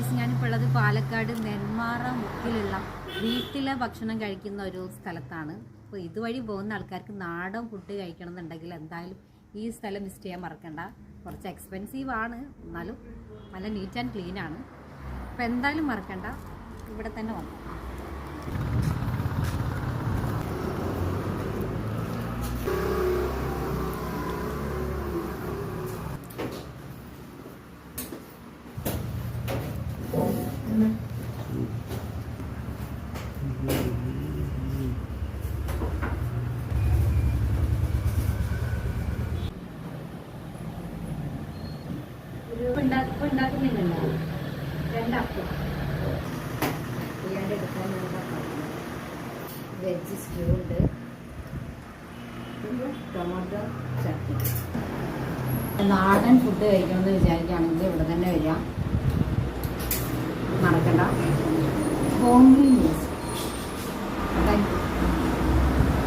Guys, ഞാനിപ്പോൾ ഉള്ളത് പാലക്കാട് നെന്മാറ മുക്കിലുള്ള വീട്ടിലെ ഭക്ഷണം കഴിക്കുന്ന ഒരു സ്ഥലത്താണ്. അപ്പോൾ ഇതുവഴി പോകുന്ന ആൾക്കാർക്ക് നാടൻ ഫുഡ് കഴിക്കണം എന്നുണ്ടെങ്കിൽ എന്തായാലും ഈ സ്ഥലം മിസ് ചെയ്യാൻ മറക്കണ്ട. കുറച്ച് എക്സ്പെൻസീവ് ആണ്, എന്നാലും നല്ല നീറ്റ് ആൻഡ് ക്ലീൻ ആണ്. അപ്പോൾ എന്തായാലും മറക്കണ്ട, ഇവിടെ തന്നെ വന്നു. ഉണ്ടാക്കുന്നില്ലല്ലോ, രണ്ടപ്പം ഇയാളുടെ എടുക്കാൻ വെജ് സ്റ്റൂ ഉണ്ട്, ടൊമാറ്റോ ചട്നി. നാടൻ ഫുഡ് കഴിക്കണമെന്ന് വിചാരിക്കുകയാണെങ്കിൽ ഇവിടെ തന്നെ വരിക, മറക്കണ്ട. Homely meals